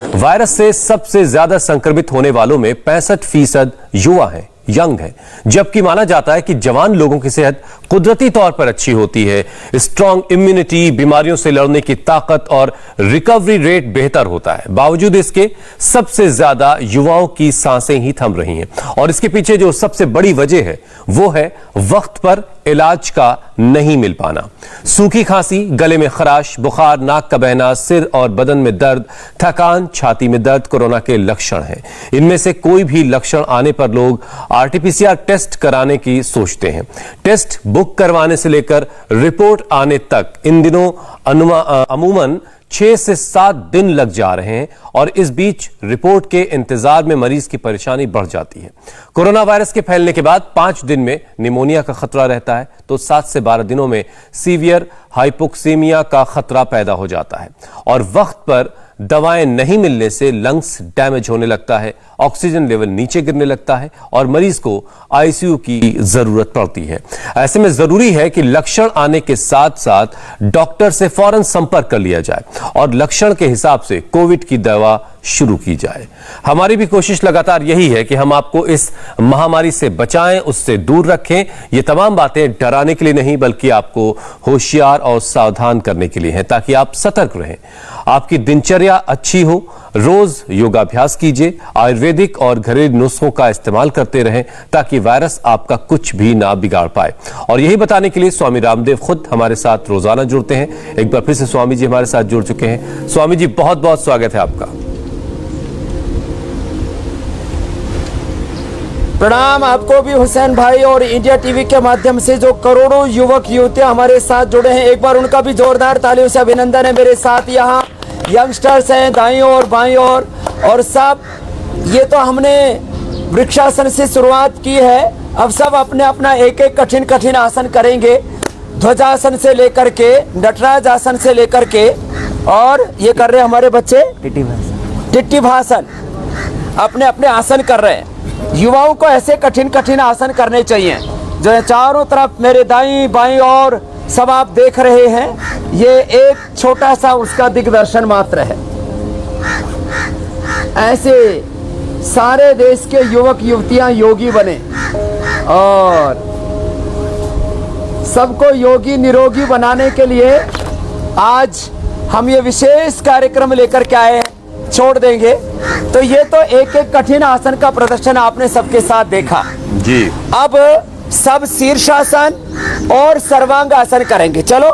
Virus से सबसे ज्यादा संक्रमित होने वालों में 65% युवा हैं, यंग है, जबकि माना जाता है कि जवान लोगों की सेहत कुदरती तौर पर अच्छी होती है। स्ट्रांग इम्यूनिटी, बीमारियों से लड़ने की ताकत और रिकवरी रेट बेहतर होता है। बावजूद इसके सबसे ज्यादा युवाओं की सांसें ही थम रही हैं और इसके पीछे जो सबसे बड़ी वजह है वो है वक्त पर इलाज का नहीं मिल पाना। सूखी खांसी, गले में खराश, बुखार, नाक का बहना, सिर और बदन में दर्द, थकान, छाती में दर्द कोरोना के लक्षण हैं। इनमें से कोई भी लक्षण आने पर लोग आरटीपीसीआर टेस्ट कराने की सोचते हैं। टेस्ट बुक करवाने से लेकर रिपोर्ट आने तक इन दिनों अमूमन 6 से 7 दिन लग जा रहे हैं और इस बीच रिपोर्ट के इंतजार में मरीज की परेशानी बढ़ जाती है। कोरोना वायरस के फैलने के बाद 5 दिन में निमोनिया का खतरा रहता है तो 7 से 12 दिनों में सीवियर हाइपोक्सीमिया का खतरा पैदा हो जाता है और वक्त पर दवाएं नहीं मिलने से लंग्स डैमेज होने लगता है, ऑक्सीजन लेवल नीचे गिरने लगता है और मरीज को आईसीयू की जरूरत पड़ती है। ऐसे में जरूरी है कि लक्षण आने के साथ साथ डॉक्टर से फौरन संपर्क कर लिया जाए और लक्षण के हिसाब से कोविड की दवा शुरू की जाए। हमारी भी कोशिश लगातार यही है कि हम आपको इस महामारी से बचाएं, उससे दूर रखें। ये तमाम बातें डराने के लिए नहीं बल्कि आपको होशियार और सावधान करने के लिए हैं ताकि आप सतर्क रहें, आपकी दिनचर्या अच्छी हो। रोज योगाभ्यास कीजिए, आयुर्वेदिक और घरेलू नुस्खों का इस्तेमाल करते रहें ताकि वायरस आपका कुछ भी ना बिगाड़ पाए। और यही बताने के लिए स्वामी रामदेव खुद हमारे साथ रोजाना जुड़ते हैं। एक बार फिर से स्वामी जी हमारे साथ जुड़ चुके हैं। स्वामी जी, बहुत बहुत स्वागत है आपका। प्रणाम आपको भी हुसैन भाई और इंडिया टीवी के माध्यम से जो करोड़ों युवक युवतियां हमारे साथ जुड़े हैं, एक बार उनका भी जोरदार तालियों से अभिनंदन है। मेरे साथ यहाँ यंगस्टर्स हैं दाईं और बाईं और सब ये तो हमने वृक्षासन से शुरुआत की है। अब सब अपने अपना एक एक कठिन कठिन आसन करेंगे, ध्वजासन से लेकर के नटराज आसन से लेकर के, और ये कर रहे हैं हमारे बच्चे टिट्टी भाषण, अपने अपने आसन कर रहे हैं। युवाओं को ऐसे कठिन कठिन आसन करने चाहिए जो चारों तरफ मेरे दाईं बाईं और सब आप देख रहे हैं। ये एक छोटा सा उसका दिग्दर्शन मात्र है। ऐसे सारे देश के युवक युवतियां योगी बने और सबको योगी निरोगी बनाने के लिए आज हम ये विशेष कार्यक्रम लेकर के आए हैं। छोड़ देंगे तो ये तो एक एक कठिन आसन का प्रदर्शन आपने सबके साथ देखा जी। अब सब शीर्षासन और सर्वांग आसन करेंगे। चलो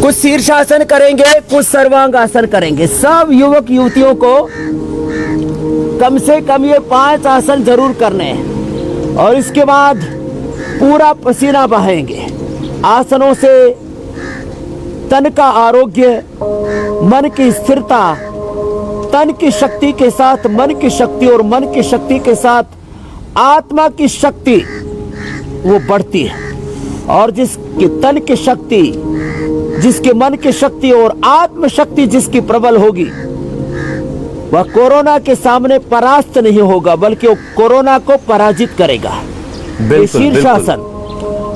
कुछ शीर्षासन करेंगे, कुछ सर्वांग आसन करेंगे। सब युवक युवतियों को कम से कम ये 5 आसन जरूर करने हैं और इसके बाद पूरा पसीना बहाएंगे। आसनों से तन का आरोग्य, मन की स्थिरता, तन की शक्ति के साथ मन की शक्ति और मन की शक्ति के साथ आत्मा की शक्ति वो बढ़ती है और जिसकी तन की शक्ति, जिसके मन की शक्ति और आत्म शक्ति जिसकी प्रबल होगी वह कोरोना के सामने परास्त नहीं होगा बल्कि वो कोरोना को पराजित करेगा। शीर्षासन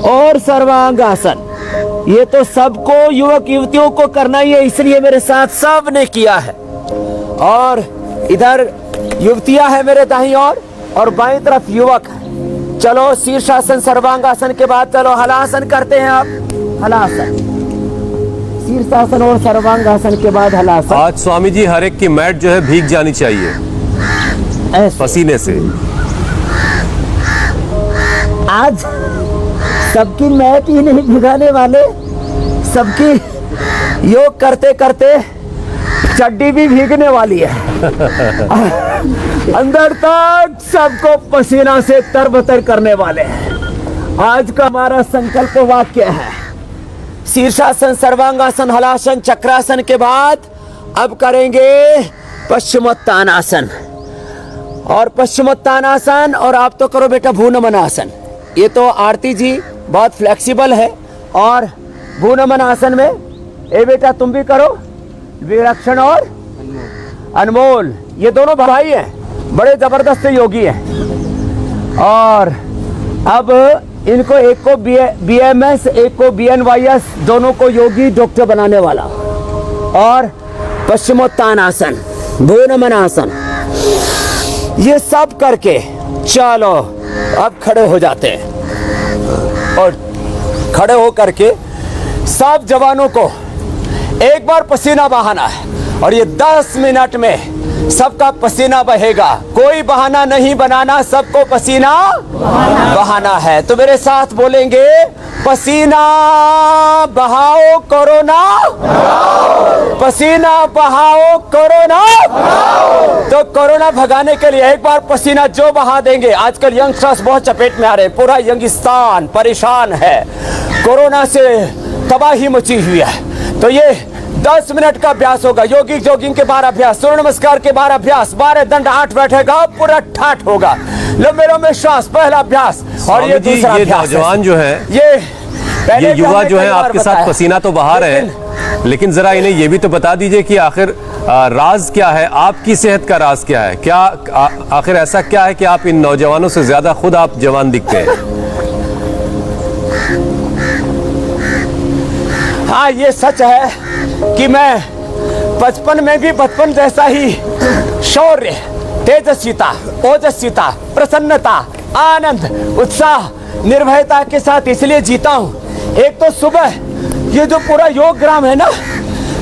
और सर्वांगासन ये तो सबको युवक युवतियों को करना ही है, इसलिए मेरे साथ सब ने किया है। और इधर युवतियां हैं मेरे दाईं और बाईं तरफ युवक है। चलो शीर्षासन सर्वांगासन के बाद चलो हलासन करते हैं। आप हलासन, शीर्षासन और सर्वांगासन के बाद हलासन। आज स्वामी जी हर एक की मैट जो है भीग जानी चाहिए पसीने से। आज सबकी मैट ही नहीं भिगाने वाले, सबकी योग करते करते चड्डी भी भीगने वाली है। अंदर तक सबको पसीना से तरबतर करने वाले हैं। आज का हमारा संकल्प वाक्य है शीर्षासन, सर्वांगासन, हलासन, चक्रासन के बाद अब करेंगे पश्चिमोत्तानासन। और पश्चिमोत्तानासन और आप तो करो बेटा भूनमन आसन। ये तो आरती जी बहुत फ्लेक्सिबल है और भूनमन आसन में ए बेटा तुम भी करो। विलक्षण और अनमोल ये दोनों भाई हैं, बड़े जबरदस्त योगी हैं। और अब इनको एक को बीएमएस एक को बीएनवाईएस दोनों को योगी डॉक्टर बनाने वाला। और पश्चिमोत्तान आसन भू नमन आसन। ये सब करके चलो अब खड़े हो जाते हैं और खड़े हो करके सब जवानों को एक बार पसीना बहाना है और ये 10 मिनट में सबका पसीना बहेगा। कोई बहाना नहीं बनाना, सबको पसीना बहाना है। तो मेरे साथ बोलेंगे, पसीना बहाओ कोरोना, पसीना बहाओ कोरोना। तो कोरोना भगाने के लिए एक बार पसीना जो बहा देंगे। आजकल यंगस्टर्स बहुत चपेट में आ रहे हैं, पूरा यंगिस्तान परेशान है, कोरोना से तबाही मची हुई है। तो ये 10 मिनट का अभ्यास होगा। योगिक जॉगिंग के 12 अभ्यास, सूर्य नमस्कार के 12 अभ्यास, 12 दंड 8 बैठेगा, पूरा ठाठ होगा। लंबे लंबे श्वास, पहला अभ्यास। और ये दूसरा अभ्यास। नौजवान जो है, ये युवा जो है आपके साथ पसीना तो बहा रहे हैं, लेकिन जरा इन्हें ये भी तो बता दीजिए कि आखिर राज क्या है, आपकी सेहत का राज क्या है? क्या आखिर ऐसा क्या है कि आप इन नौजवानों से ज्यादा खुद आप जवान दिखते हैं? हाँ, ये सच है कि मैं बचपन में भी बचपन जैसा ही शौर्य, तेजस्विता, ओजस्विता, प्रसन्नता, आनंद, उत्साह, निर्भयता के साथ इसलिए जीता हूँ। एक तो सुबह ये जो पूरा योग ग्राम है ना,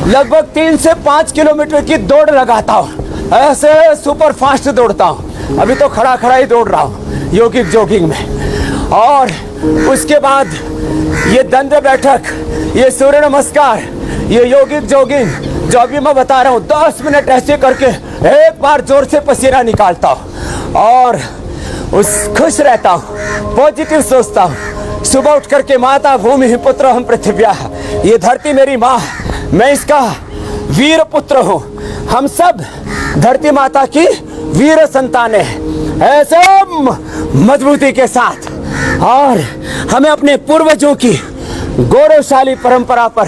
लगभग 3 से 5 किलोमीटर की दौड़ लगाता हूँ। ऐसे सुपर फास्ट दौड़ता हूँ। अभी तो खड़ा खड़ा ही दौड़ रहा हूँ योगिक जॉगिंग में। और उसके बाद ये दंड बैठक, ये सूर्य नमस्कार, ये योगिक जॉगिंग जो अभी मैं बता रहा हूँ, 10 मिनट ऐसे करके एक बार जोर से पसीना निकालता हूँ और खुश रहता हूँ, पॉजिटिव सोचता हूँ। सुबह उठ करके माता भूमि ही पुत्र हम पृथ्व्या, ये धरती मेरी माँ, मैं इसका वीर पुत्र हूँ। हम सब धरती माता की वीर संतानें हैं, ऐसे मजबूती के साथ। और हमें अपने पूर्वजों की गौरवशाली परंपरा पर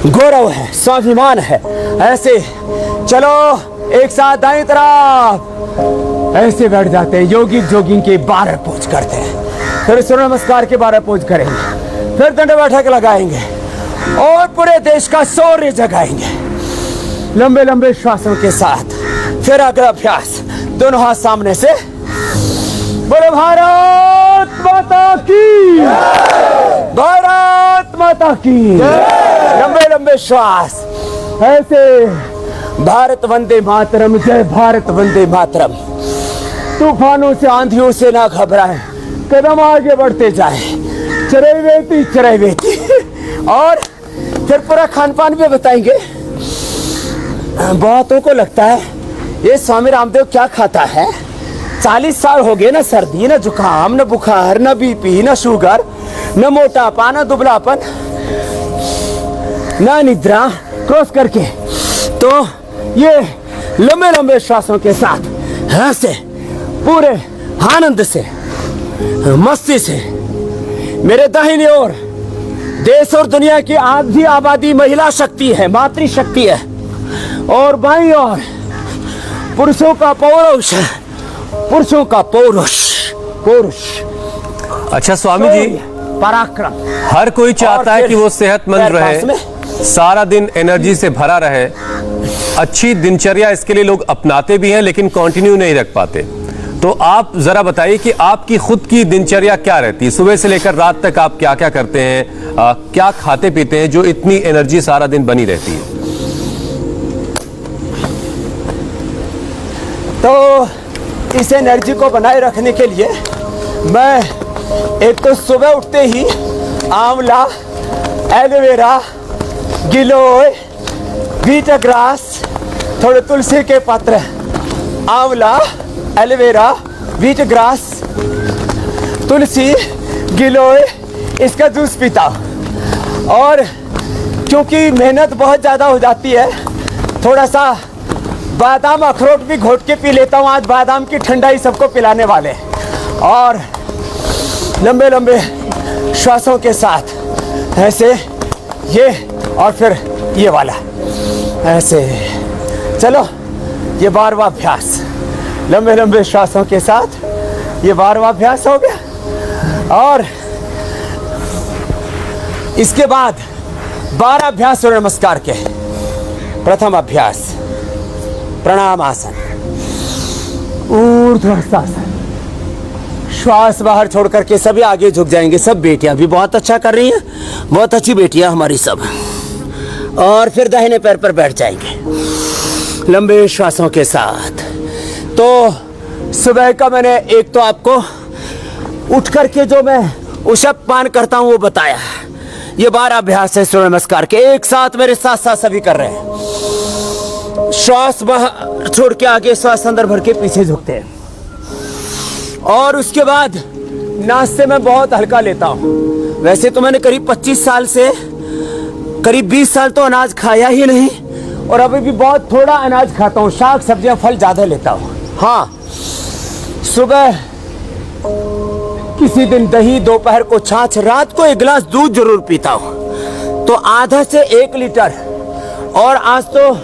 गौरव है, स्वाभिमान है। ऐसे चलो एक साथ दाईं तरफ ऐसे बैठ जाते हैं। योगिक जॉगिंग के 12 पोज करते हैं, फिर सूर्य नमस्कार के 12 पोज करेंगे, फिर दंड बैठक लगाएंगे और पूरे देश का शौर्य जगाएंगे लंबे लंबे श्वासों के साथ। फिर अगला अभ्यास, दोनों हाथ सामने से, बोलो भारत माता की, भारत माता की। लंबे लंबे श्वास ऐसे, भारत वंदे मातरम, जय भारत वंदे मातरम। तूफानों से, आंधियों से ना घबराएं, कदम आगे बढ़ते जाए, चरैवेति चरैवेति। और फिर पूरा खान पान भी बताएंगे। बहुतों को लगता है ये स्वामी रामदेव क्या खाता है। 40 साल हो गए ना, सर्दी ना जुकाम ना बुखार ना बीपी ना शुगर ना मोटापा ना दुबलापन ना निद्रा, क्रॉस करके। तो ये लंबे लंबे श्वासों के साथ ऐसे पूरे आनंद से, मस्ती से मेरे दाहिनी ओर देश और दुनिया की आधी आबादी महिला शक्ति है, मातृशक्ति है, और बाईं ओर पुरुषों का पौरुष है, पुरुषों का पौरुष, पुरुष। अच्छा स्वामी जी, पराक्रम। हर कोई चाहता है कि वो सेहतमंद रहे, सारा दिन एनर्जी से भरा रहे। अच्छी दिनचर्या इसके लिए लोग अपनाते भी हैं, लेकिन कंटिन्यू नहीं रख पाते। तो आप जरा बताइए कि आपकी खुद की दिनचर्या क्या रहती है? सुबह से लेकर रात तक आप क्या क्या करते हैं, क्या खाते पीते हैं जो इतनी एनर्जी सारा दिन बनी रहती है? तो इस एनर्जी को बनाए रखने के लिए मैं एक तो सुबह उठते ही आंवला, एलोवेरा, गिलोय, बीट ग्रास, थोड़े तुलसी के पत्र, आंवला, एलोवेरा, बीट ग्रास, तुलसी, गिलोय, इसका जूस पीता हूँ। और क्योंकि मेहनत बहुत ज़्यादा हो जाती है, थोड़ा सा बादाम अखरोट भी घोट के पी लेता हूँ। आज बादाम की ठंडाई सबको पिलाने वाले। और लंबे लंबे श्वासों के साथ ऐसे, ये और फिर ये वाला ऐसे। चलो ये 12वां अभ्यास, लंबे लंबे श्वासों के साथ ये 12वां अभ्यास हो गया। और इसके बाद 12 अभ्यास सूर्य नमस्कार के। प्रथम अभ्यास, प्रणाम आसन, ऊर्ध्वहस्तासन। श्वास बाहर छोड़ करके सभी आगे झुक जाएंगे। सब बेटियां भी बहुत अच्छा कर रही हैं, बहुत अच्छी बेटियां हमारी सब। और फिर दाहिने पैर पर बैठ जाएंगे लंबे श्वासों के साथ। तो सुबह का मैंने एक तो आपको उठ करके जो मैं उषपान करता हूं वो बताया। ये 12 अभ्यास है सूर्य नमस्कार के, एक साथ मेरे साथ साथ सभी कर रहे हैं। श्वास बाहर छोड़ के आगे, श्वास अंदर भर के पीछे झुकते हैं। और उसके बाद नाश्ते में बहुत हल्का लेता हूं। वैसे तो मैंने करीब 25 साल से करीब 20 साल तो अनाज खाया ही नहीं, और अभी भी बहुत थोड़ा अनाज खाता हूँ। शाक सब्जियां फल ज्यादा लेता हूँ। हाँ, सुबह किसी दिन दही, दोपहर को छाछ, रात को 1 गिलास दूध जरूर पीता हूँ। तो आधा से 1 लीटर। और आज तो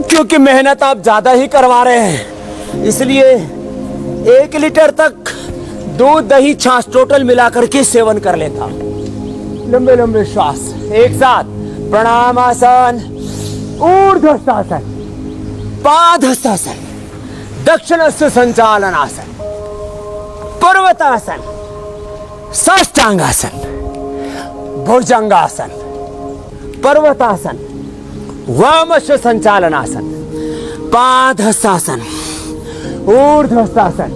क्योंकि मेहनत आप ज्यादा ही करवा रहे हैं, इसलिए 1 लीटर तक दूध, दही, छाछ टोटल मिलाकर के सेवन कर लेता हूँ। लंबे लंबे श्वास एक साथ। प्रणामासन, ऊर्ध्वहस्तासन, पादहस्तासन, दक्षिणस्थ संचालनासन, पर्वतासन, साष्टांगासन, भुजंगासन, पर्वतासन, वामश्व संचालनासन, पादहस्तासन, ऊर्ध्वहस्तासन,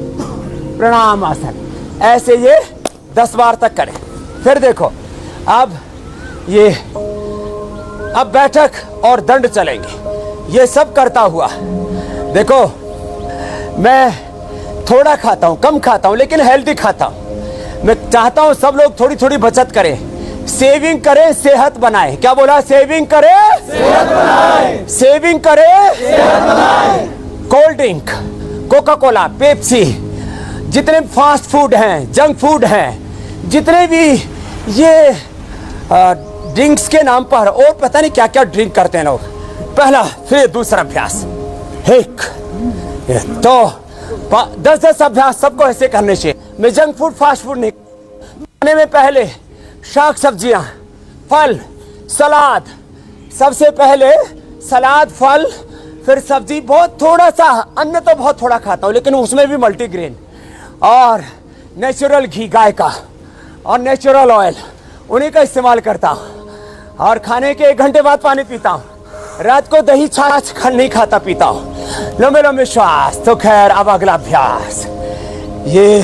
प्रणामासन। ऐसे ये 10 बार तक करें। फिर देखो, अब बैठक और दंड चलेंगे। ये सब करता हुआ देखो, मैं थोड़ा खाता हूं, कम खाता हूं, लेकिन हेल्दी खाता हूं। मैं चाहता हूं सब लोग थोड़ी थोड़ी बचत करें, सेविंग करें, सेहत बनाएं। क्या बोला? सेविंग करें, सेहत बनाएं। सेविंग करें, सेहत बनाएं। Cold drink, Coca Cola, Pepsi, जितने फास्ट फूड हैं, जंक फूड हैं, जितने भी ये ड्रिंक्स के नाम पर और पता नहीं क्या क्या ड्रिंक करते हैं लोग। पहला, फिर दूसरा अभ्यास, एक तो 10-10 अभ्यास सबको ऐसे करने चाहिए। मैं जंक फूड, फास्ट फूड नहीं खाने में पहले शाक सब्जियां, फल, सलाद। सबसे पहले सलाद, फल, फिर सब्जी। बहुत थोड़ा सा अन्न तो बहुत थोड़ा खाता हूं, लेकिन उसमें भी मल्टीग्रेन और नेचुरल घी गाय का और नेचुरल ऑयल, उन्हीं का इस्तेमाल करता हूं। और खाने के 1 घंटे बाद पानी पीता हूं। रात को दही, छाछ नहीं खाता, पीता हूं। लंबे लंबे श्वास। तो खैर, अब अगला अभ्यास, ये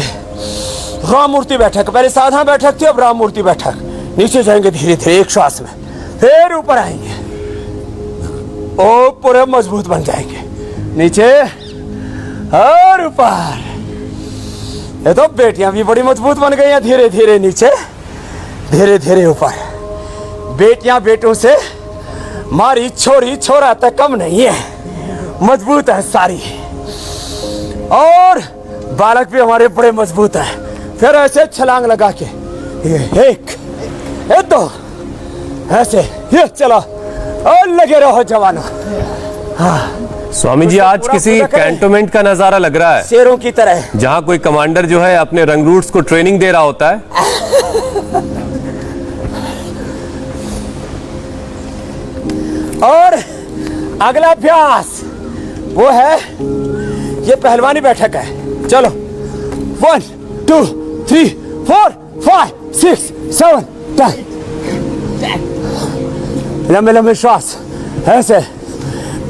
राम मूर्ति बैठक। पहले साधा बैठक थी, अब राम मूर्ति बैठक। नीचे जाएंगे धीरे धीरे एक श्वास में, फिर ऊपर आएंगे, ओ पूरे मजबूत बन जाएंगे। नीचे और ऊपर। ये तो बेटियां भी बड़ी मजबूत बन गई हैं। धीरे धीरे नीचे, धीरे धीरे ऊपर। बेटियां बेटों से, मारी छोरी छोरा तक कम नहीं है, मजबूत है सारी। और बालक भी हमारे बड़े मजबूत है। फिर ऐसे छलांग लगा के, एक, दो, ऐसे ये चलो और लगे रहो जवानों। हाँ। स्वामी जी, आज किसी कैंटोनमेंट का नजारा लग रहा है, शेरों की तरह, जहां कोई कमांडर जो है अपने रंगरूट्स को ट्रेनिंग दे रहा होता है। और अगला अभ्यास वो है, ये पहलवानी बैठक है। चलो, 1 2 3 4 5 6 7 10। लंबे लंबे श्वास ऐसे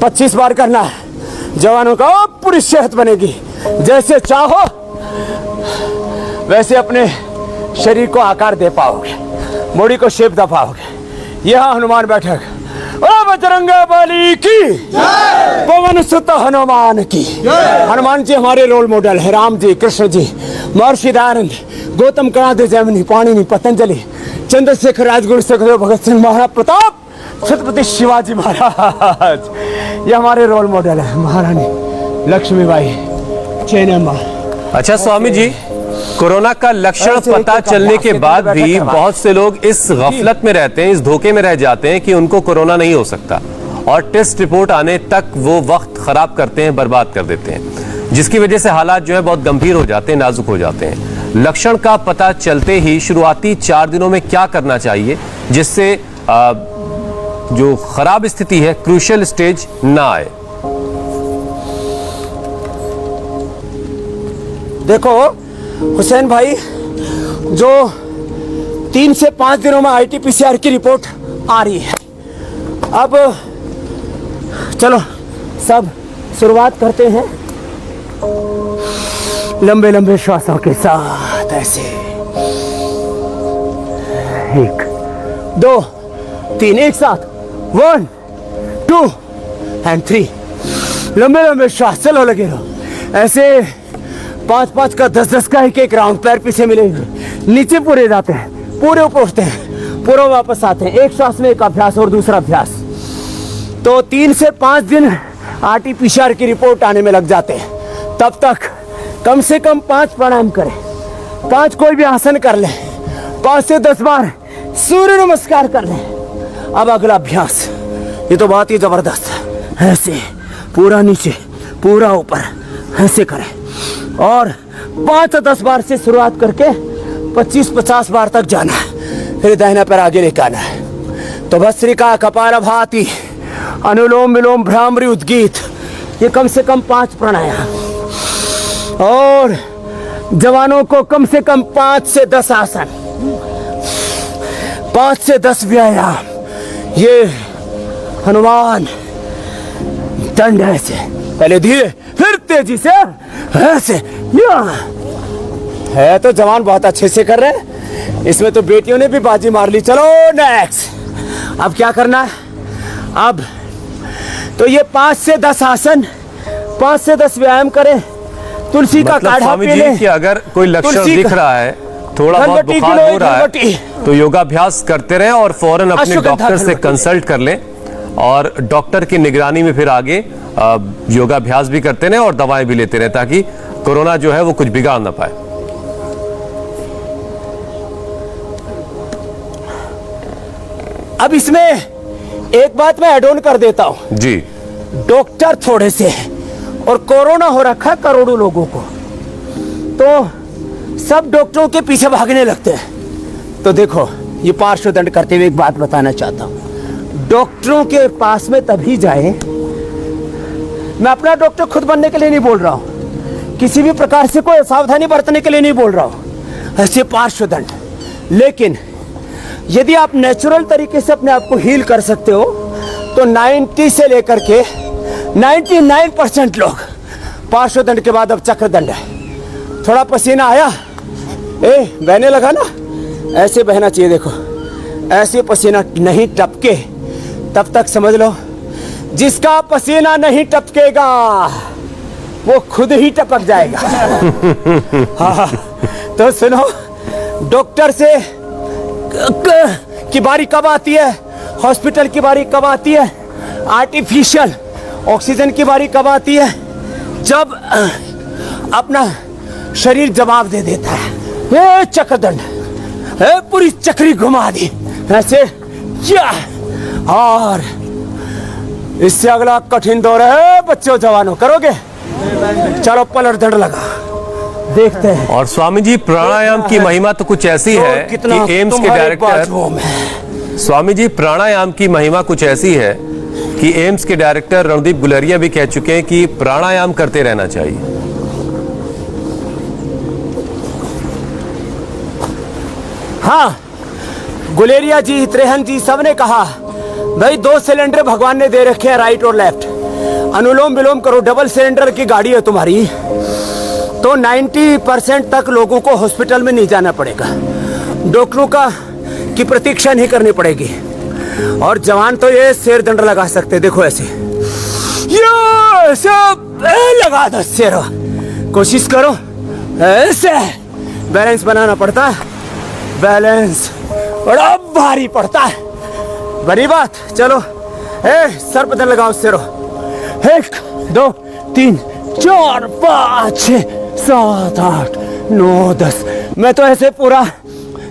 25 बार करना है। जवानों का पूरी सेहत बनेगी। जैसे चाहो वैसे अपने शरीर को आकार दे पाओगे, बॉडी को शेप दे पाओगे। यह हनुमान बैठक। ओ बजरंग बली की जय, पवन सुत हनुमान की जय। हनुमान जी हमारे रोल मॉडल है। राम जी, कृष्ण जी, महर्षि दयानंद, गौतम कणाद, जैमिनी, पाणिनि, पतंजलि, चंद्रशेखर, राजगुरु, सुखदेव, भगत सिंह, महाराणा प्रताप, छत्रपति शिवाजी महाराज, ये हमारे रोल मॉडल है। महारानी लक्ष्मीबाई, चेन्नम्मा। अच्छा स्वामी जी, कोरोना का लक्षण पता चलने के बाद भी बहुत से लोग इस गफलत में रहते हैं, इस धोखे में रह जाते हैं कि उनको कोरोना नहीं हो सकता, और टेस्ट रिपोर्ट आने तक वो वक्त खराब करते हैं, बर्बाद कर देते हैं, जिसकी वजह से हालात जो है बहुत गंभीर हो जाते हैं, नाजुक हो जाते हैं। लक्षण का पता चलते ही शुरुआती 4 दिनों में क्या करना चाहिए जिससे जो खराब स्थिति है, क्रूशियल स्टेज ना आए? देखो हुसैन भाई, जो 3 से 5 दिनों में RT-PCR की रिपोर्ट आ रही है। अब चलो सब शुरुआत करते हैं लंबे लंबे श्वासों के साथ, ऐसे 1 2 3 एक साथ 1 2 एंड 3 लंबे लंबे श्वास। चलो लगे रहो ऐसे 5-5 का 10-10 का एक राउंड। पैर पीछे मिलेंगे, नीचे पूरे जाते हैं, पूरे ऊपर उठते हैं, पूरा वापस आते हैं। एक श्वास में एक अभ्यास और दूसरा अभ्यास। तो 3 से 5 दिन RT-PCR की रिपोर्ट आने में लग जाते हैं। तब तक कम से कम 5 प्राणायाम करें, 5 कोई भी आसन कर लें, 5 से 10 बार सूर्य नमस्कार कर लें। अब अगला अभ्यास, ये तो बहुत ही जबरदस्त है। ऐसे पूरा नीचे पूरा ऊपर ऐसे करें और 5 से 10 बार से शुरुआत करके 25-50 बार तक जाना है। फिर दाहिना पैर आगे लेकर आना है। तो भस्त्रिका, कपालभाति, अनुलोम विलोम, भ्रामरी, उद्गीत, ये कम से कम 5 प्राणायाम। और जवानों को कम से कम 5 से 10 आसन, 5 से 10 व्यायाम। ये हनुमान दंड ऐसे, पहले धीरे फिर तेजी से ऐसे। है तो जवान बहुत अच्छे से कर रहे हैं, इसमें तो बेटियों ने भी बाजी मार ली। चलो नेक्स्ट। अब क्या करना है? अब तो ये 5 से 10 आसन, 5 से 10 व्यायाम करें। तुलसी का काढ़ा पी लें। कि अगर कोई लक्षण दिख रहा है, थोड़ा बहुत बुखार हो रहा है, तो योगाभ्यास करते रहें और फौरन अपने डॉक्टर से कंसल्ट कर लें और डॉक्टर की निगरानी में फिर आगे योगाभ्यास भी करते रहें और दवाएं भी लेते रहें, ताकि कोरोना जो है वो कुछ बिगाड़ ना पाए। अब इसमें एक बात मैं ऐड ऑन कर देता हूं जी। डॉक्टर थोड़े से और कोरोना हो रखा है करोड़ों लोगों को, तो सब डॉक्टरों के पीछे भागने लगते हैं। तो देखो, ये पार्श्व दंड करते हुए एक बात बताना चाहता हूं। डॉक्टरों के पास में तभी जाए, मैं अपना डॉक्टर खुद बनने के लिए नहीं बोल रहा हूं, किसी भी प्रकार से कोई सावधानी बरतने के लिए नहीं बोल रहा हूं, ऐसे पार्श्व दंड। लेकिन यदि आप नेचुरल तरीके से अपने आप को हील कर सकते हो, तो 90 से लेकर के 99% लोग पार्श्व दंड के बाद अब चक्र दंड है। थोड़ा पसीना आया, बहने लगा ना, ऐसे बहना चाहिए। देखो ऐसे पसीना नहीं टपके तब तक समझ लो, जिसका पसीना नहीं टपकेगा वो खुद ही टपक जाएगा। हाँ, तो सुनो, डॉक्टर से की बारी कब आती है, हॉस्पिटल की बारी कब आती है, आर्टिफिशियल ऑक्सीजन की बारी कब आती है, जब अपना शरीर जवाब दे देता है। ये चक्रदंड, पूरी चक्री घुमा दी ऐसे, और इससे अगला कठिन दौर है बच्चों जवानों, करोगे? चलो पलट दंड लगा, देखते हैं। और स्वामी जी, प्राणायाम की महिमा तो कुछ ऐसी है कि एम्स के डायरेक्टर, स्वामी जी प्राणायाम की महिमा कुछ ऐसी है कि एम्स के डायरेक्टर रणदीप गुलेरिया भी कह चुके हैं कि प्राणायाम करते रहना चाहिए। हाँ, गुलेरिया जी, त्रेहन जी, सबने कहा भाई 2 सिलेंडर भगवान ने दे रखे हैं, राइट और लेफ्ट। अनुलोम विलोम करो, डबल सिलेंडर की गाड़ी है तुम्हारी, तो 90% तक लोगों को हॉस्पिटल में नहीं जाना पड़ेगा, डॉक्टरों की प्रतीक्षा नहीं करनी पड़ेगी। और जवान तो ये शेर दंड लगा सकते, देखो ऐसे, ये सब लगा दो शेर, कोशिश करो ऐसे। बैलेंस बनाना पड़ता है, बैलेंस बड़ा भारी पड़ता है, बड़ी बात। चलो सर पे दंड लगाओ शेरो, 1 2 3 4 5 6 7 8 9 10। मैं तो ऐसे पूरा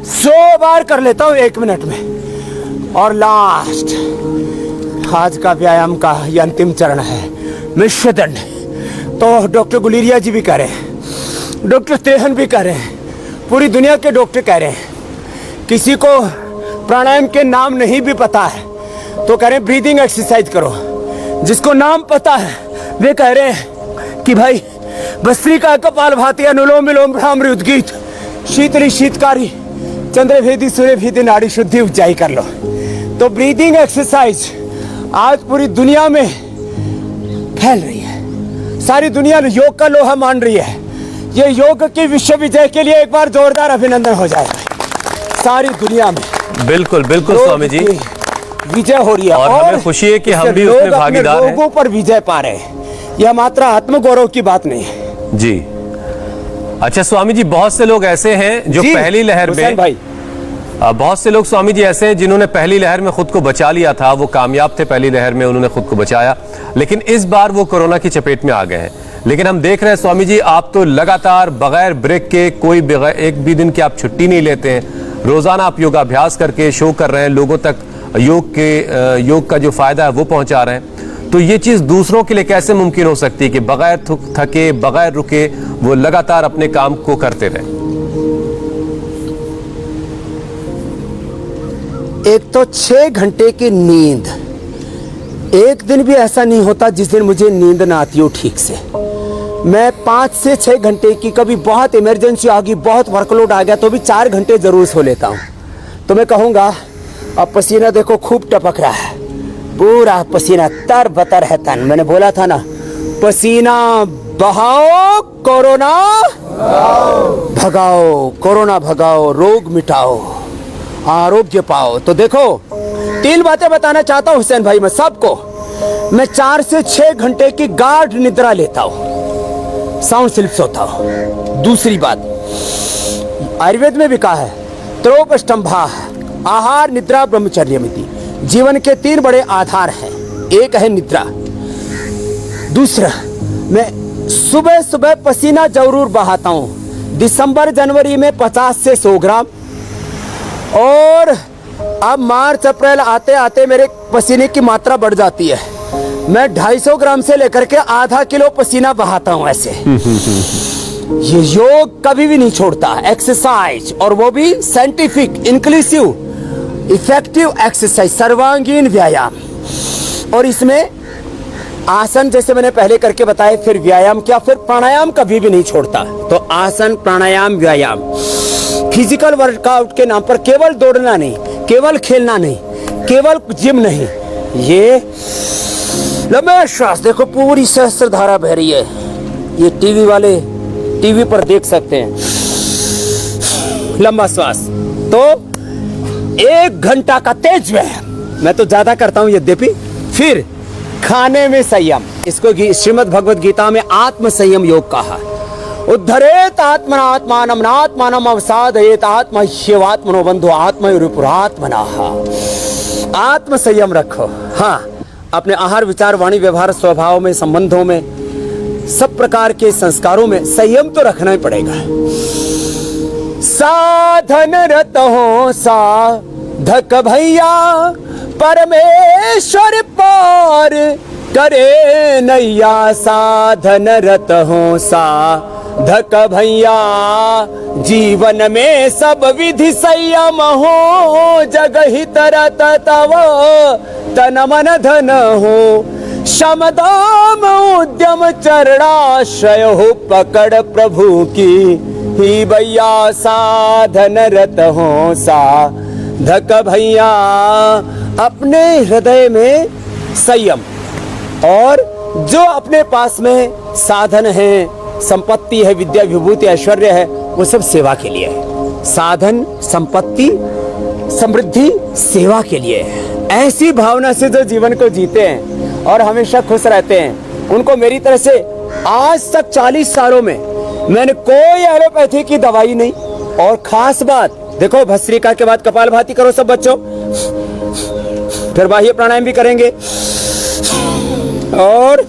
100 बार कर लेता हूँ 1 मिनट में। और लास्ट, आज का व्यायाम का ये अंतिम चरण है, मिश्र दंड। तो डॉक्टर गुलेरिया जी भी कह रहे हैं, डॉक्टर त्रेहन भी कह रहे हैं, पूरी दुनिया के डॉक्टर कह रहे हैं। किसी को प्राणायाम के नाम नहीं भी पता है तो कह रहे हैं ब्रीदिंग एक्सरसाइज करो। जिसको नाम पता है वे कह रहे हैं कि भाई भस्त्रिका, कपालभाति, अनुलोम विलोम, भ्रामरी, उद्गीत, शीतली, शीतकारी, चंद्रभेदी, सूर्यभेदी, नाड़ी शुद्धि, ऊंचाई कर लो। तो ब्रीदिंग एक्सरसाइज आज पूरी दुनिया में फैल रही है। सारी दुनिया योग का लोहा मान रही है। ये योग की विश्व विजय के लिए एक बार जोरदार अभिनंदन हो जाए सारी दुनिया में। बिल्कुल बिल्कुल स्वामी जी, विजय हो रही है और हमें खुशी है कि हम भी उसमें भागीदार हैं। लोगों पर विजय पा रहे हैं। यह मात्र आत्मगौरव की बात नहीं है जी। अच्छा स्वामी जी, बहुत से लोग ऐसे हैं जो पहली लहर में, भाई बहुत से लोग स्वामी जी ऐसे हैं जिन्होंने पहली लहर में खुद को बचा लिया था, वो कामयाब थे, पहली लहर में उन्होंने खुद को बचाया, लेकिन इस बार वो कोरोना की चपेट में आ गए हैं। लेकिन हम देख रहे हैं स्वामी जी, आप तो लगातार बगैर ब्रेक के, कोई बगैर एक भी दिन की आप छुट्टी नहीं लेते हैं। रोजाना आप योगाभ्यास करके शो कर रहे हैं, लोगों तक योग का जो फायदा है वो पहुंचा रहे हैं। तो ये चीज दूसरों के लिए कैसे मुमकिन हो सकती है कि बगैर थके, बगैर रुके वो लगातार अपने काम को करते रहे? एक तो 6 घंटे की नींद, एक दिन भी ऐसा नहीं होता जिस दिन मुझे नींद ना आती हो ठीक से। मैं 5 से 6 घंटे की, कभी बहुत इमरजेंसी आ गई, बहुत वर्कलोड आ गया तो भी 4 घंटे जरूर सो लेता हूँ। तो मैं कहूँगा अब पसीना देखो खूब टपक रहा है, पूरा पसीना तर बतर है तन। मैंने बोला था ना, पसीना बहाओ, कोरोना भगाओ, कोरोना भगाओ, रोग मिटाओ, आरोग्य पाओ। तो देखो 3 बातें बताना चाहता हूं हुसैन भाई मैं सबको। मैं 4 से 6 घंटे की गाढ़ निद्रा लेता हूं, साउंड स्लीप सोता हूं। दूसरी बात, आयुर्वेद में भी कहा है, त्रोपष्टंभा, आहार, निद्रा, ब्रह्मचर्यमिति। जीवन के 3 बड़े आधार हैं, एक है निद्रा। दूसरा, मैं सुबह सुबह पसीना जरूर बहाता हूं। दिसंबर जनवरी में 50 से 100 ग्राम, और अब मार्च अप्रैल आते आते मेरे पसीने की मात्रा बढ़ जाती है। मैं 250 ग्राम से लेकर के आधा किलो पसीना बहाता हूं ऐसे। ये योग कभी भी नहीं छोड़ता, एक्सरसाइज, और वो भी साइंटिफिक, इंक्लूसिव, इफेक्टिव एक्सरसाइज, सर्वांगीण व्यायाम। और इसमें आसन जैसे मैंने पहले करके बताया, फिर व्यायाम क्या, फिर प्राणायाम कभी भी नहीं छोड़ता। तो आसन, प्राणायाम, व्यायाम, फिजिकल वर्कआउट के नाम पर केवल दौड़ना नहीं, केवल खेलना नहीं, केवल जिम नहीं, ये लंबे श्वास, देखो पूरी सहस्त्रधारा बह रही है। ये टीवी वाले टीवी पर देख सकते हैं, लंबा श्वास। तो 1 घंटा का तेज व्यायाम, मैं तो ज्यादा करता हूं यद्यपि। फिर खाने में संयम, इसको श्रीमद् भगवद गीता में आत्म संयम योग कहा। उद्धरेत आत्मनात्मानं नात्मानं अवसादयेत आत्मह्यवात्मनो बंधो आत्मयुरिपुरात्मनः। आत्म संयम रखो। हाँ, अपने आहार, विचार, वाणी, व्यवहार, स्वभाव में, संबंधों में, सब प्रकार के संस्कारों में संयम तो रखना ही पड़ेगा। साधन रत हो साधक भैया, परमेश्वर पार करे नैया। साधन रत हो साधक भैया, जीवन में सब विधि संयम हो। जग हित रत तव तन मन धन हो, शम दाम उद्यम चरणाश्रय हो। पकड़ प्रभु की ही भैया, साधन रत हो साधक भैया। अपने हृदय में संयम, और जो अपने पास में साधन है, संपत्ति है, विद्या, विभूति, ऐश्वर्य है, वो सब सेवा के लिए है। साधन, संपत्ति, समृद्धि सेवा के लिए है। ऐसी भावना से जो जीवन को जीते हैं और हमेशा खुश रहते हैं, उनको मेरी तरह से आज तक 40 सालों में मैंने कोई एलोपैथी की दवाई नहीं। और खास बात देखो, भस्त्रिका के बाद कपालभाति करो सब बच्चों, फिर बाह्य प्राणायाम भी करेंगे। और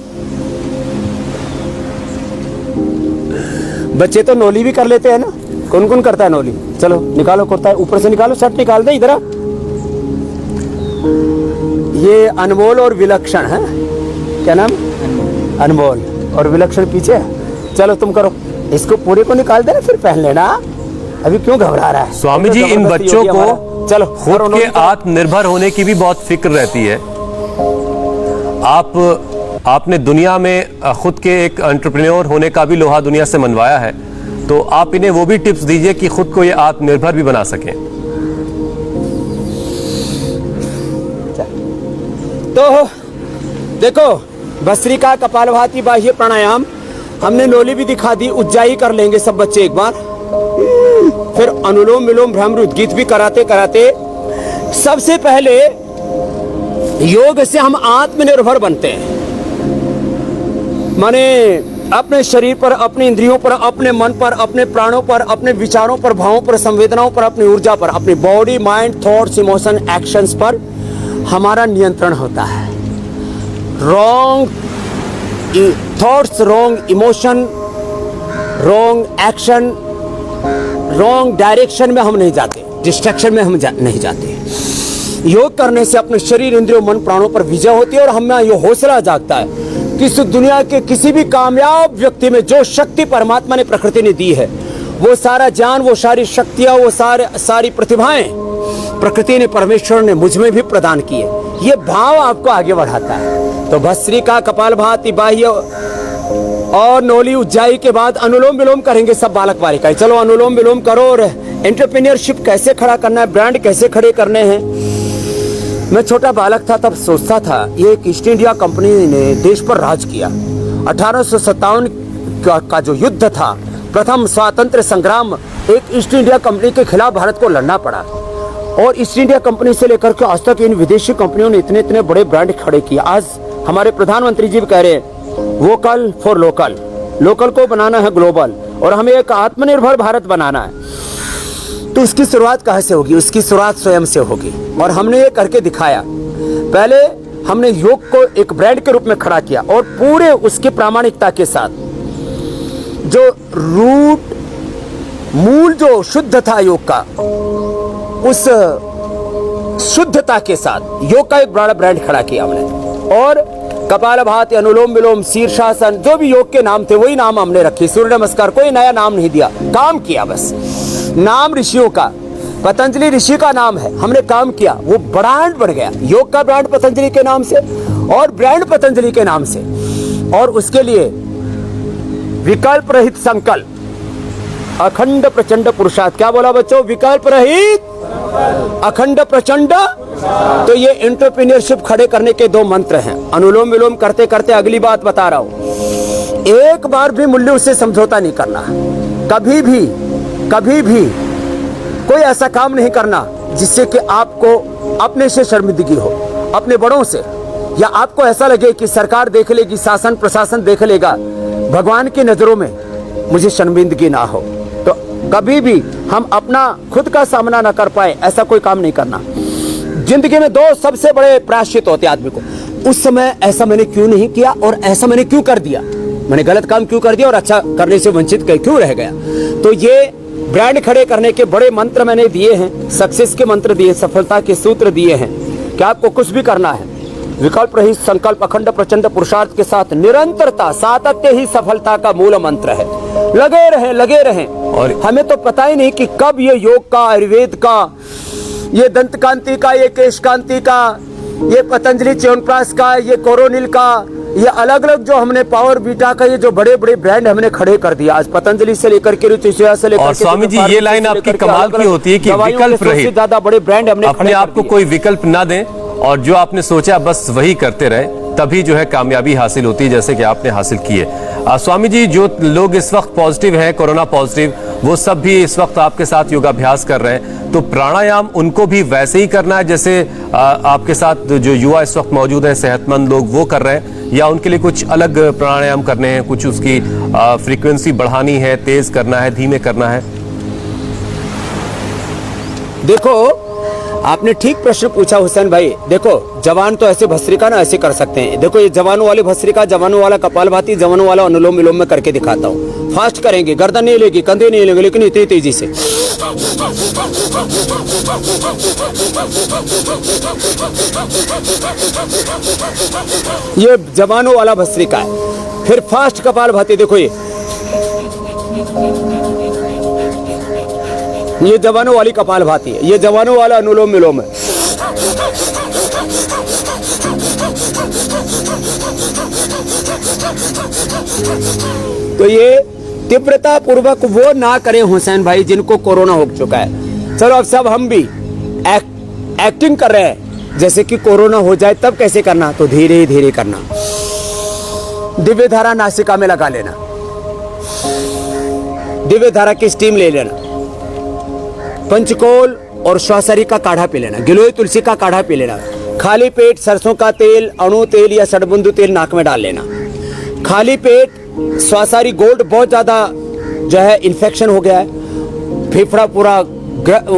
बच्चे तो नोली भी कर लेते हैं ना। कौन कौन करता है नोली? चलो निकालो, कुर्ता ऊपर से निकालो, शर्ट निकाल दे इधर। ये अनमोल और विलक्षण है, क्या नाम? अनमोल और विलक्षण पीछे। चलो तुम करो, इसको पूरे को निकाल देना, फिर पहन लेना। अभी क्यों घबरा रहा है? स्वामी जी, इन बच्चों को चलो खुद के आत्मनिर्भर होने की भी बहुत फिक्र रहती है। आप आपने दुनिया में खुद के एक एंटरप्रेन्योर होने का भी लोहा दुनिया से मनवाया है, तो आप इन्हें वो भी टिप्स दीजिए कि खुद को ये आत्मनिर्भर भी बना सकें। तो देखो, भस्त्रिका, कपालभाति, बाह्य प्राणायाम हमने नोली भी दिखा दी, उज्जाई कर लेंगे सब बच्चे एक बार, फिर अनुलोम विलोम भ्रामरी उद्गीत भी कराते कराते सबसे पहले योग से हम आत्मनिर्भर बनते हैं। माने अपने शरीर पर, अपने इंद्रियों पर, अपने मन पर, अपने प्राणों पर, अपने विचारों पर, भावों पर, संवेदनाओं पर, अपनी ऊर्जा पर, अपनी body, mind, thoughts, emotion, actions पर हमारा नियंत्रण होता है। Wrong thoughts, wrong emotion, wrong action, wrong direction में हम नहीं जाते, डिस्ट्रैक्शन में हम नहीं जाते। योग करने से अपने शरीर, इंद्रियों, मन, प्राणों पर विजय होती है और हमें ये हौसला जागता है कि इस दुनिया के किसी भी कामयाब व्यक्ति में जो शक्ति परमात्मा ने, प्रकृति ने दी है, वो सारा ज्ञान, वो सारी शक्तियां, वो सारी प्रतिभाएं प्रकृति ने, परमेश्वर ने मुझ में भी प्रदान की है। ये भाव आपको आगे बढ़ाता है। तो भस्त्रिका, कपालभाति, बाह्य और नोली, उज्जाई के बाद अनुलोम विलोम करेंगे सब बालक बालिकाएं। चलो अनुलोम विलोम करो। और एंटरप्रेन्योरशिप कैसे खड़ा करना है, ब्रांड कैसे खड़े करने हैं। मैं छोटा बालक था तब सोचता था, ये एक ईस्ट इंडिया कंपनी ने देश पर राज किया। 1857 का जो युद्ध था, प्रथम स्वातंत्र संग्राम, एक ईस्ट इंडिया कंपनी के खिलाफ भारत को लड़ना पड़ा। और ईस्ट इंडिया कंपनी से लेकर के आज तक इन विदेशी कंपनियों ने इतने इतने बड़े ब्रांड खड़े किए। आज हमारे प्रधानमंत्री जी भी कह रहे हैं वोकल फॉर लोकल, लोकल को बनाना है ग्लोबल, और हमें एक आत्मनिर्भर भारत बनाना है। तो उसकी शुरुआत कहाँ से होगी? उसकी शुरुआत स्वयं से होगी, और हमने ये करके दिखाया। पहले हमने योग को एक ब्रांड के रूप में खड़ा किया और पूरे उसकी प्रामाणिकता के साथ, जो रूट मूल जो शुद्ध था योग का, उस शुद्धता के साथ योग का एक बड़ा ब्रांड खड़ा किया हमने। और कपालभाति, अनुलोम विलोम, शीर्षासन, जो भी योग के नाम थे वही नाम हमने रखे। सूर्य नमस्कार, कोई नया नाम नहीं दिया, काम किया बस। नाम ऋषियों का, पतंजलि ऋषि का नाम है, हमने काम किया, वो ब्रांड बढ़ गया। योग का ब्रांड पतंजलि के नाम से और ब्रांड पतंजलि के नाम से। और उसके लिए विकल्प रहित संकल्प, अखंड प्रचंड पुरुषार्थ। क्या बोला बच्चों? विकल्प रहित, अखंड प्रचंड। तो ये एंटरप्रेन्योरशिप खड़े करने के दो मंत्र हैं। अनुलोम विलोम करते करते अगली बात बता रहा हूं, एक बार भी मूल्यों से समझौता नहीं करना। कभी भी कोई ऐसा काम नहीं करना जिससे कि आपको अपने से शर्मिंदगी हो, अपने बड़ों से, या आपको ऐसा लगे कि सरकार देख लेगी, शासन प्रशासन देख लेगा, भगवान की नजरों में मुझे शर्मिंदगी ना हो। तो कभी भी हम अपना खुद का सामना ना कर पाए, ऐसा कोई काम नहीं करना। जिंदगी में दो सबसे बड़े प्रायश्चित होते आदमी को। उस समय ऐसा मैंने क्यों नहीं किया और ऐसा मैंने क्यों कर दिया, मैंने गलत काम क्यों कर दिया और अच्छा करने से वंचित क्यों रह गया। तो ये ब्रांड खड़े करने के बड़े मंत्र मैंने दिए हैं, सक्सेस के मंत्र दिए, सफलता के सूत्र दिए हैं कि आपको कुछ भी करना है, विकल्प रहित संकल्प, अखंड प्रचंड पुरुषार्थ के साथ निरंतरता, सातत्य ही सफलता का मूल मंत्र है। लगे रहें। और हमें तो पता ही नहीं कि कब ये योग का, आयुर्वेद का, ये दंत कांति का, ये केश कांति का, ये पतंजलि च्यवनप्राश का, ये कोरोनिल का, ये अलग अलग जो हमने पावर बीटा का, ये जो बड़े बड़े ब्रांड हमने खड़े कर दिया आज, पतंजलि से लेकर के रुचिया से लेकर। और स्वामी जी, ये लाइन आपकी कमाल की होती है कि विकल्प रहित, ज्यादा बड़े ब्रांड हमने अपने आप को कोई विकल्प ना दें और जो आपने सोचा बस वही करते रहे, तभी जो है कामयाबी हासिल होती है, जैसे कि आपने हासिल की है। स्वामी जी, जो लोग इस वक्त पॉजिटिव हैं, कोरोना पॉजिटिव, वो सब भी इस वक्त आपके साथ योगाभ्यास कर रहे हैं, तो प्राणायाम उनको भी वैसे ही करना है जैसे आपके साथ जो युवा इस वक्त मौजूद है, सेहतमंद लोग, वो कर रहे हैं, या उनके लिए कुछ अलग प्राणायाम करने हैं, कुछ उसकी फ्रीक्वेंसी बढ़ानी है, तेज करना है, धीमे करना है? देखो, आपने ठीक प्रश्न पूछा हुसैन भाई। देखो, जवान तो ऐसे भस्त्रिका ना ऐसे कर सकते हैं। देखो, ये जवानों वाले भस्त्रिका, जवानों वाला कपालभाति, जवानों वाला अनुलोम विलोम में करके दिखाता हूँ। फास्ट करेंगे, गर्दन नहीं लेगी, कंधे नहीं लेंगे, लेकिन इतनी तेजी से। ये जवानों वाला भस्त्रिका है। फिर फास्ट कपालभाति, देखो ये जवानों वाली कपालभाति है, ये जवानों वाला अनुलोम विलोम है। तो ये तीव्रता पूर्वक वो ना करें हुसैन भाई जिनको कोरोना हो चुका है। चलो अब सब हम भी एक्टिंग कर रहे हैं जैसे कि कोरोना हो जाए तब कैसे करना, तो धीरे धीरे करना। दिव्य धारा नासिका में लगा लेना, दिव्य धारा की स्टीम ले लेना, पंचकोल और श्वासरी का काढ़ा पी लेना, गिलोय तुलसी का काढ़ा पी लेना, खाली पेट सरसों का तेल, अणु तेल या सड़बुंदू तेल नाक में डाल लेना। खाली पेट श्वासरी गोल्ड बहुत ज्यादा जो है इन्फेक्शन हो गया है, फेफड़ा पूरा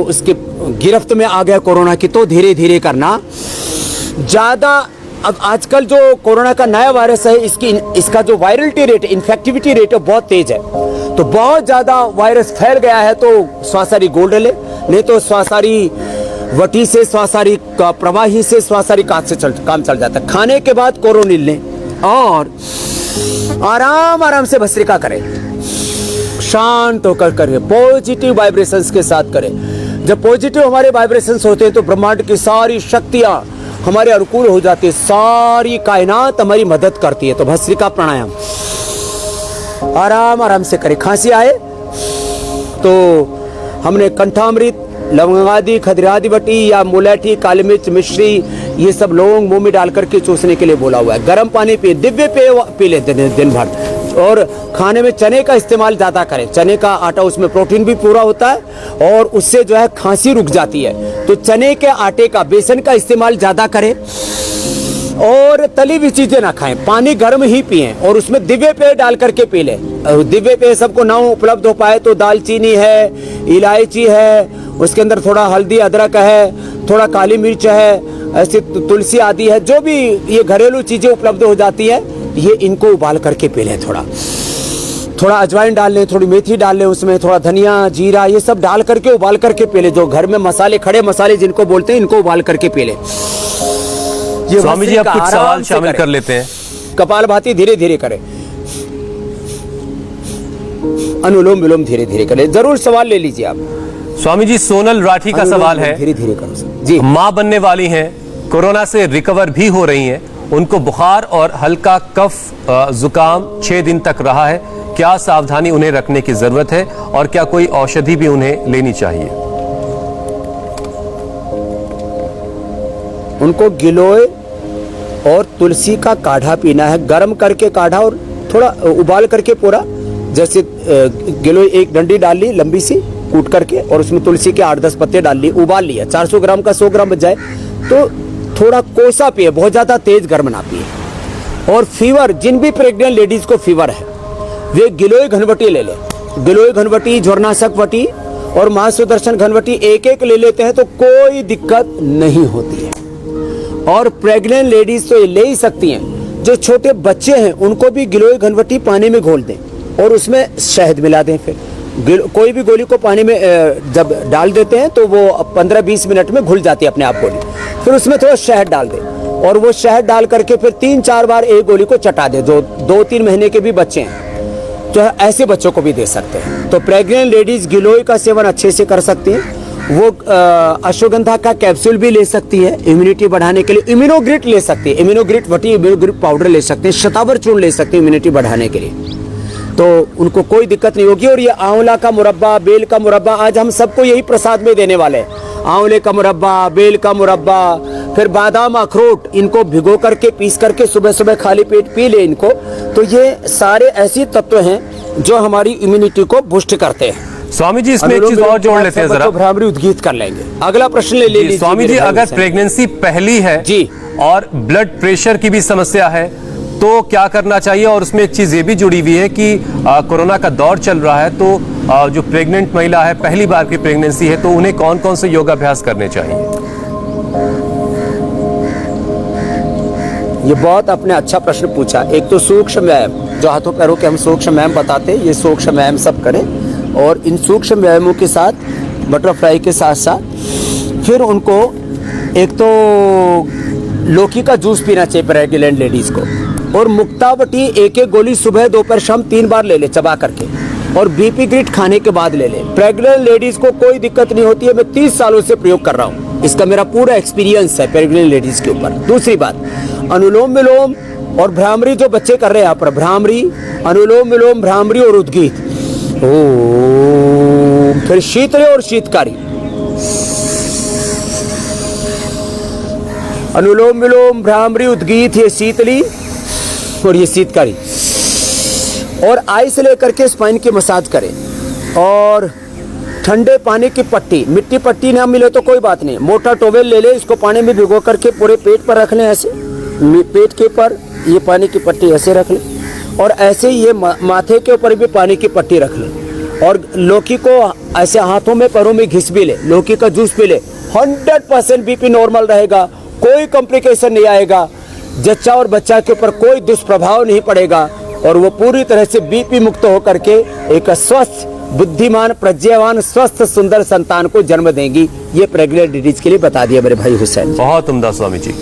उसके गिरफ्त में आ गया कोरोना की, तो धीरे धीरे करना। ज्यादा अब आजकल जो कोरोना का नया वायरस है इसका जो वायरलिटी रेट, इन्फेक्टिविटी रेट है बहुत तेज है, तो बहुत ज्यादा वायरस फैल गया है तो श्वासरी गोल्ड ले, नहीं तो श्वासरी वटी से, श्वासरी का प्रवाही से, श्वासरी काट से काम चल जाता है। खाने के बाद कोरोनिल लें और आराम आराम से भस्त्रिका करें, शांत होकर करें, पॉजिटिव वाइब्रेशंस के साथ करें। जब पॉजिटिव हमारे वाइब्रेशंस होते हैं तो ब्रह्मांड की सारी शक्तियां हमारे अनुकूल हो जाती है, सारी कायनात हमारी मदद करती है। तो भस्त्रिका प्राणायाम आराम आराम से करें। खांसी आए तो हमने कंठामृत, लवंगादि, खदरादि बटी या मुलैठी, काली मिर्च, मिश्री, ये सब लौंग मुंह में डाल करके चूसने के लिए बोला हुआ है। गर्म पानी पिए, दिव्य पेय पी लेते हैं दिन भर। और खाने में चने का इस्तेमाल ज्यादा करें, चने का आटा, उसमें प्रोटीन भी पूरा होता है और उससे जो है खांसी रुक जाती है। तो चने के आटे का, बेसन का इस्तेमाल ज्यादा करें और तली हुई चीजें ना खाएं, पानी गर्म ही पिएं और उसमें दिव्य पेय डाल करके पी लें। दिव्य पेय सबको ना उपलब्ध हो पाए तो दालचीनी है, इलायची है, उसके अंदर थोड़ा हल्दी अदरक है, थोड़ा काली मिर्च है, ऐसे तुलसी आदि है, जो भी ये घरेलू चीजें उपलब्ध हो जाती है, ये इनको उबाल करके पी लें। थोड़ा अजवाइन डाल लें, थोड़ी मेथी डाल लें, उसमें थोड़ा धनिया, जीरा, ये सब डाल करके उबाल करके पी लें। जो घर में मसाले, खड़े मसाले जिनको बोलते हैं, इनको उबाल करके पी लें। ये स्वामी जी आप कुछ सवाल शामिल कर लेते हैं। कपालभाति धीरे धीरे करें, अनुलोम विलोम धीरे धीरे करें। जरूर सवाल ले लीजिए आप। स्वामी जी सोनल राठी का सवाल है, धीरे धीरे करो जी। माँ बनने वाली हैं, कोरोना से रिकवर भी हो रही हैं, उनको बुखार और हल्का कफ जुकाम 6 दिन तक रहा है, क्या सावधानी उन्हें रखने की जरूरत है और क्या कोई औषधि भी उन्हें लेनी चाहिए? उनको गिलोय और तुलसी का काढ़ा पीना है, गर्म करके काढ़ा और थोड़ा उबाल करके पूरा, जैसे गिलोय एक डंडी डाल ली लंबी सी कूट करके और उसमें तुलसी के 8-10 पत्ते डाल लिए, उबाल लिया, 400 ग्राम का 100 ग्राम बच जाए तो थोड़ा कोसा पिए, बहुत ज्यादा तेज गर्म ना पिए। और फीवर, जिन भी प्रेग्नेंट लेडीज को फीवर है वे गिलोय घनवटी ले ले, गिलोय घनवटी, ज्वरनाशक वटी और महासुदर्शन घनवटी एक एक ले लेते हैं तो कोई दिक्कत नहीं होती है। और प्रेग्नेंट लेडीज तो ये ले ही सकती हैं, जो छोटे बच्चे हैं उनको भी गिलोय घनवटी पानी में घोल दें और उसमें शहद मिला दें। फिर कोई भी गोली को पानी में जब डाल देते हैं तो वो 15-20 मिनट में घुल जाती है अपने आप गोली, फिर उसमें थोड़ा शहद डाल दें और वो शहद डाल करके फिर 3-4 बार एक गोली को चटा दे। जो 2-3 महीने के भी बच्चे हैं तो ऐसे बच्चों को भी दे सकते हैं। तो प्रेग्नेंट लेडीज गिलोय का सेवन अच्छे से कर सकती हैं। वो अश्वगंधा का कैप्सूल भी ले सकती है इम्यूनिटी बढ़ाने के लिए, इम्यूनोग्रिट ले सकती है, इम्यूनोग्रिट वटी, इम्यूनोग्रिट पाउडर ले सकते हैं, शतावर चूर्ण ले सकते हैं इम्यूनिटी बढ़ाने के लिए, तो उनको कोई दिक्कत नहीं होगी। और ये आंवला का मुरब्बा, बेल का मुरब्बा, आज हम सबको यही प्रसाद में देने वाले हैं। आंवले का मुरब्बा, बेल का मुरब्बा, फिर बादाम, अखरोट, इनको भिगो करके पीस करके सुबह सुबह खाली पेट पी ले इनको। तो ये सारे ऐसे तत्व हैं जो हमारी इम्यूनिटी को बूस्ट करते हैं। स्वामी जी इसमें एक चीज और जोड़ लेते हैं जरा, भ्रामरी उद्गीत कर लेंगे। अगला प्रश्न ले लीजिए स्वामी जी। अगर प्रेगनेंसी पहली है जी और ब्लड प्रेशर की भी समस्या है तो क्या करना चाहिए? और उसमें एक चीज ये भी जुड़ी हुई है कि कोरोना का दौर चल रहा है, तो जो प्रेग्नेंट महिला है, पहली बार की प्रेगनेंसी है, तो उन्हें कौन कौन से योगाभ्यास करने चाहिए? ये बहुत आपने अच्छा प्रश्न पूछा। एक तो सूक्ष्म व्यायाम, जो हाथों पैरों के हम सूक्ष्म व्यायाम बताते हैं, ये सूक्ष्म व्यायाम सब करें और इन सूक्ष्म व्यायामों के साथ बटरफ्लाई के साथ साथ फिर उनको एक तो लौकी का जूस पीना चाहिए प्रेग्नेंट लेडीज को, और मुक्तावटी एक गोली सुबह दोपहर शाम 3 बार ले ले चबा करके, और बीपी ग्रिट खाने के बाद ले ले। प्रेग्नेंट लेडीज को कोई दिक्कत नहीं होती है, मैं 30 सालों से प्रयोग कर रहा हूँ, इसका मेरा पूरा एक्सपीरियंस है प्रेग्नेंट लेडीज के ऊपर। दूसरी बात, अनुलोम विलोम और भ्रामरी जो बच्चे कर रहे हैं यहाँ पर, भ्रामरी, अनुलोम विलोम, भ्रामरी और उद्गीत। ओम, फिर शीतली और शीतकारी, अनुलोम विलोम, भ्रामरी, उद्गीत, ये शीतली और ये शीतकारी। और आइस लेकर के स्पाइन की मसाज करें। और ठंडे पानी की पट्टी, मिट्टी पट्टी ना मिले तो कोई बात नहीं, मोटा टॉवेल ले ले, इसको पानी में भिगो करके पूरे पेट पर रख लें, ऐसे पेट के ऊपर ये पानी की पट्टी ऐसे रख लें, और ऐसे ही ये माथे के ऊपर भी पानी की पट्टी रख लें। और लौकी को ऐसे हाथों में पैरों में घिस भी ले, लौकी का जूस पी ले, 100% बीपी नॉर्मल रहेगा, कोई कॉम्प्लिकेशन नहीं आएगा, जच्चा और बच्चा के ऊपर कोई दुष्प्रभाव नहीं पड़ेगा, और वो पूरी तरह से बीपी मुक्त होकर के एक स्वस्थ, बुद्धिमान, प्रज्ञावान, स्वस्थ, सुंदर संतान को जन्म देंगी। ये प्रेग्नेंट लेडीज के लिए बता दिया मेरे भाई हुसैन। बहुत उम्दा स्वामी जी।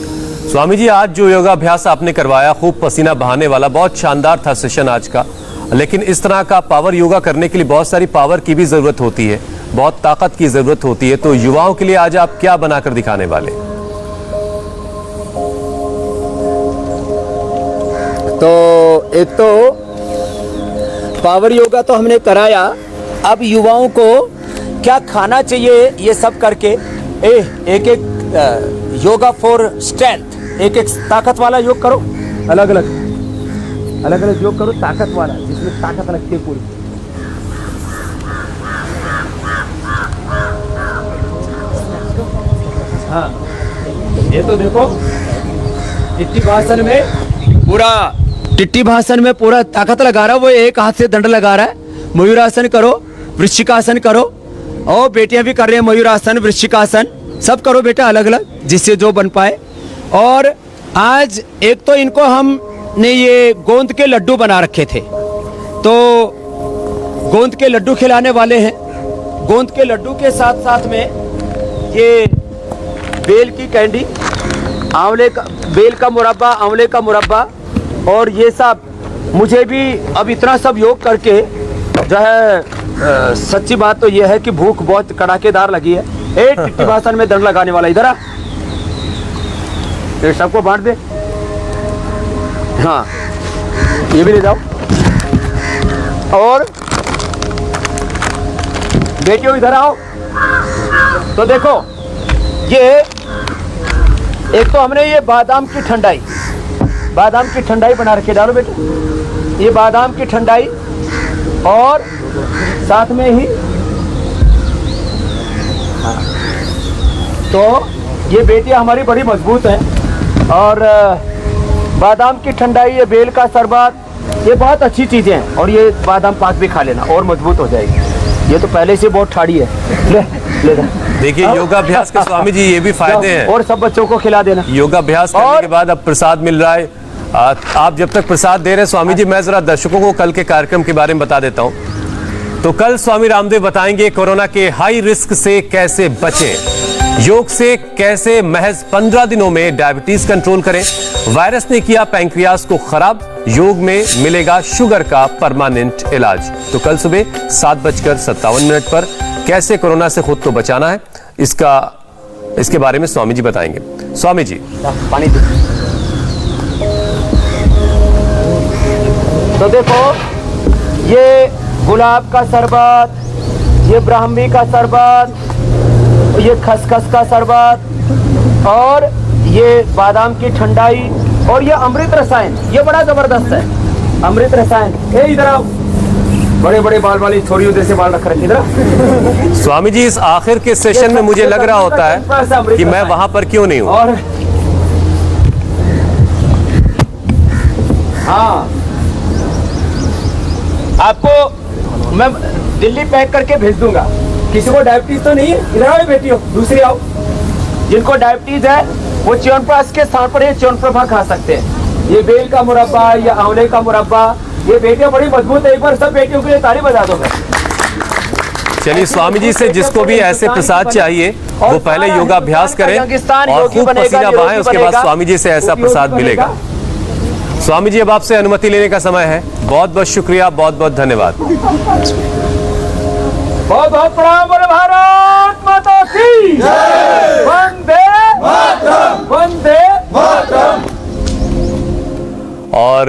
स्वामी जी, आज जो योगाभ्यास आपने करवाया, खूब पसीना बहाने वाला, बहुत शानदार था सेशन आज का। लेकिन इस तरह का पावर योगा करने के लिए बहुत सारी पावर की भी जरूरत होती है, बहुत ताकत की जरूरत होती है। तो युवाओं के लिए आज आप क्या बनाकर दिखाने वाले? तो एक तो पावर योगा तो हमने कराया, अब युवाओं को क्या खाना चाहिए ये सब करके एक एक योगा फॉर स्ट्रेंथ, एक एक ताकत वाला योग करो, अलग अलग योग करो, ताकत वाला, जिसमें ताकत लगती है पूरी। हाँ, ये तो देखो टिट्टी भाषण में पूरा ताकत लगा रहा है, वो एक हाथ से दंड लगा रहा है। मयूरासन करो, वृश्चिकासन करो, और बेटियां भी कर रही हैं मयूरासन, वृश्चिकासन, सब करो बेटा अलग अलग, जिससे जो बन पाए। और आज एक तो इनको हमने ये गोंद के लड्डू बना रखे थे, तो गोंद के लड्डू खिलाने वाले हैं। गोंद के लड्डू के साथ साथ में ये बेल की कैंडी, बेल का मुरब्बा, आंवले का मुरब्बा, और ये सब। मुझे भी अब इतना सब योग करके जो है सच्ची बात तो ये है कि भूख बहुत कड़ाकेदार लगी है। एक टिट्टी भाषण में दंड लगाने वाला इधर आ, ये सबको बांट दे। हाँ, ये भी ले जाओ। और बेटियों इधर आओ। तो देखो, ये एक तो हमने ये बादाम की ठंडाई बना रखी, डालो बेटे, ये बादाम की ठंडाई, और साथ में ही तो ये बेटियां हमारी बड़ी मजबूत हैं, और बादाम की ठंडाई, ये बेल का शरबत, ये बहुत अच्छी चीजें हैं। और ये बादाम पाक भी खा लेना और मजबूत हो जाएगी। ये तो पहले से बहुत ठाड़ी है, ले देखिए, योगाभ्यास के स्वामी जी ये भी फायदे हैं, और सब बच्चों को खिला देना। योगाभ्यास करने के बाद अब प्रसाद मिल रहा है। आप जब तक प्रसाद दे रहे हैं स्वामी जी, मैं जरा दर्शकों को कल के कार्यक्रम के बारे में बता देता हूं। तो कल स्वामी रामदेव बताएंगे कोरोना के हाई रिस्क से कैसे बचें, योग से कैसे महज 15 दिनों में डायबिटीज कंट्रोल करें, वायरस ने किया पैंक्रियाज को खराब, योग में मिलेगा शुगर का परमानेंट इलाज। तो कल सुबह 7:57 पर कैसे कोरोना से खुद को बचाना है, इसके बारे में स्वामी जी बताएंगे। स्वामी जी, पानी दे। तो देखो, ये गुलाब का शरबत, ये ब्राह्मी का शरबत, ये खसखस का शरबत, और ये बादाम की ठंडाई, और ये अमृत रसायन, ये बड़ा जबरदस्त है अमृत रसायन। इधर आओ, बड़े बड़े बाल वाली छोरियों जैसे बाल रख रखे इधर। स्वामी जी, इस आखिर के सेशन में मुझे लग रहा होता है कि मैं वहां पर क्यों नहीं हूं। और हाँ, आपको मैं दिल्ली पैक करके भेज दूंगा। किसी को डायबिटीज तो नहीं है? इधर आओ बेटियों, दूसरी आओ। जिनको डायबिटीज है वो च्यवनप्राश के स्थान पर ये च्यवनप्रभा खा सकते हैं। ये बेल का मुरब्बा या आंवले का मुरब्बा, ये बेटियां बड़ी मजबूत है। एक बार सब बेटियों के लिए ताली बजा दो। चलिए, स्वामी जी से जिसको भी ऐसे प्रसाद चाहिए वो पहले योगाभ्यास करें और खूब पसीना बहाएं, उसके बाद स्वामी जी से ऐसा प्रसाद मिलेगा। स्वामी जी, अब आपसे अनुमति लेने का समय है। बहुत बहुत शुक्रिया, बहुत बहुत धन्यवाद। बहुत बहुत प्रणाम। भारत माता की वंदे मातरम, वंदे मातरम। और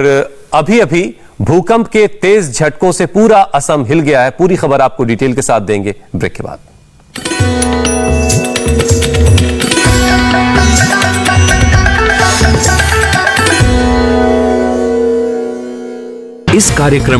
अभी अभी भूकंप के तेज झटकों से पूरा असम हिल गया है। पूरी खबर आपको डिटेल के साथ देंगे ब्रेक के बाद। इस कार्यक्रम